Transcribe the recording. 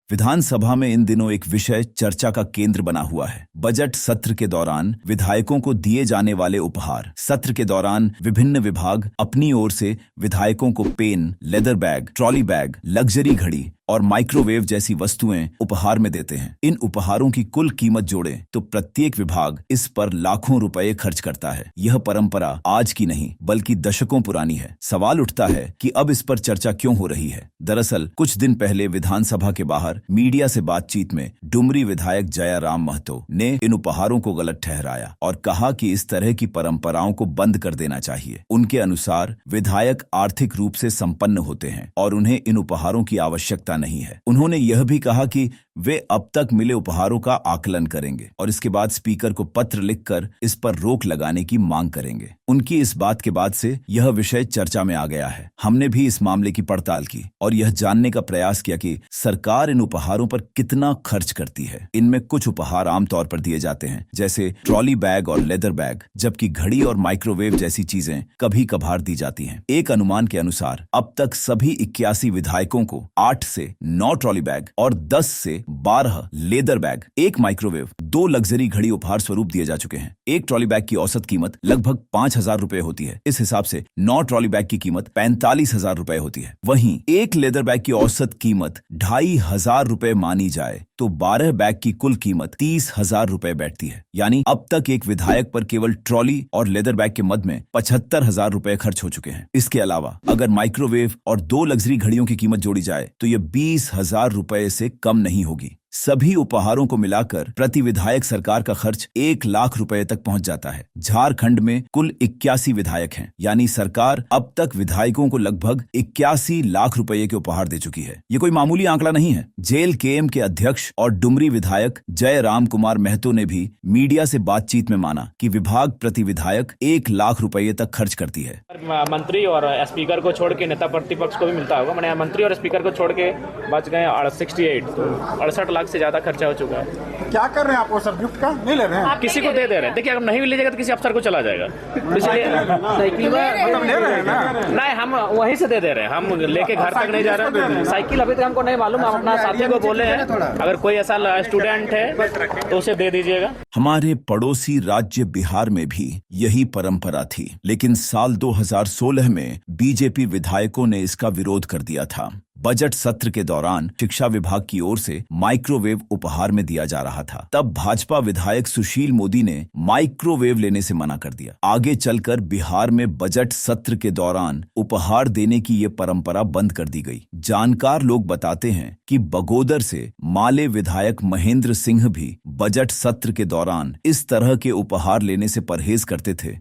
विधानसभा में इन दिनों एक विषय चर्चा का केंद्र बना हुआ है। बजट सत्र के दौरान विधायकों को दिए जाने वाले उपहार। सत्र के दौरान विभिन्न विभाग अपनी ओर से विधायकों को pen, leather bag, trolley bag, luxury घड़ी और माइक्रोवेव जैसी वस्तुएं उपहार में देते हैं। इन उपहारों की कुल कीमत जोड़े तो प्रत्येक विभाग इस पर लाखों रुपए खर्च करता है। यह परंपरा आज की नहीं बल्कि दशकों पुरानी है। सवाल उठता है कि अब इस पर चर्चा क्यों हो रही है। दरअसल कुछ दिन पहले विधानसभा के बाहर मीडिया से बातचीत में डुमरी विधायक जयराम महतो ने इन उपहारों को गलत ठहराया और कहा कि इस तरह की परंपराओं को बंद कर देना चाहिए। उनके अनुसार विधायक आर्थिक रूप से संपन्न होते हैं और उन्हें इन उपहारों की आवश्यकता नहीं है। उन्होंने यह भी कहा कि वे अब तक मिले उपहारों का आकलन करेंगे और इसके बाद स्पीकर को पत्र लिखकर इस पर रोक लगाने की मांग करेंगे। उनकी इस बात के बाद से यह विषय चर्चा में आ गया है। हमने भी इस मामले की पड़ताल की और यह जानने का प्रयास किया कि सरकार इन उपहारों पर कितना खर्च करती है। इनमें कुछ उपहार आमतौर पर दिए जाते हैं, जैसे ट्रॉली बैग और लेदर बैग, जबकि घड़ी और माइक्रोवेव जैसी चीजें कभी कभार दी जाती हैं। एक अनुमान के अनुसार अब तक सभी 81 विधायकों को 8 से 9 ट्रॉली बैग और 10 से 12 लेदर बैग, एक माइक्रोवेव, 2 लग्जरी घड़ी उपहार स्वरूप दिए जा चुके हैं। एक ट्रॉली बैग की औसत कीमत लगभग 5,000 रुपए होती है। इस हिसाब से 9 ट्रॉली बैग की कीमत 45,000 रुपए होती है। वहीं एक लेदर बैग की औसत कीमत 2,500 रुपए मानी जाए तो 12 बैग की कुल कीमत 30,000 रुपए बैठती है। यानी अब तक एक विधायक पर केवल ट्रॉली और लेदर बैग के मद में 75,000 रुपए खर्च हो चुके हैं। इसके अलावा अगर माइक्रोवेव और 2 लग्जरी घड़ियों की कीमत जोड़ी जाए तो यह 20,000 रुपए से कम नहीं होगी। सभी उपहारों को मिलाकर प्रति विधायक सरकार का खर्च 1 लाख रुपए तक पहुंच जाता है। झारखंड में कुल 81 विधायक हैं, यानी सरकार अब तक विधायकों को लगभग 81 लाख रुपए के उपहार दे चुकी है। ये कोई मामूली आंकड़ा नहीं है। जेल केएम के अध्यक्ष और डुमरी विधायक जयराम कुमार महतो ने भी मीडिया से बातचीत में माना कि विभाग प्रति विधायक 1 लाख रुपए तक खर्च करती है। मंत्री और स्पीकर को छोड़ के नेता प्रतिपक्ष को भी मिलता होगा। मैंने मंत्री और स्पीकर को छोड़ के बच गए 68 लाख से ज्यादा खर्चा हो चुका है। क्या कर रहे हैं आप? वो सब गिफ्ट का नहीं ले रहे हैं, आप किसी को दे रहे हैं। देखिए अगर नहीं लीजिएगा तो किसी अफसर को चला जाएगा। इसलिए साइकिल मतलब ले रहे हैं ना? नहीं, हम वहीं से दे रहे हैं। हम लेके घर तक नहीं जा रहे। साइकिल अभी तक हमको नहीं मालूम। हम अपना साथी को बोले हैं अगर कोई ऐसा स्टूडेंट है तो उसे दे दीजिएगा। हमारे पड़ोसी राज्य बिहार में भी यही परंपरा थी, लेकिन साल 2016 में बीजेपी विधायकों ने इसका विरोध कर दिया था। बजट सत्र के दौरान शिक्षा विभाग की ओर से माइक्रोवेव उपहार में दिया जा रहा था। तब भाजपा विधायक सुशील मोदी ने माइक्रोवेव लेने से मना कर दिया। आगे चलकर बिहार में बजट सत्र के दौरान उपहार देने की ये परंपरा बंद कर दी गई। जानकार लोग बताते हैं कि बगोदर से माले विधायक महेंद्र सिंह भी बजट सत्र के दौरान इस तरह के उपहार लेने से परहेज करते थे।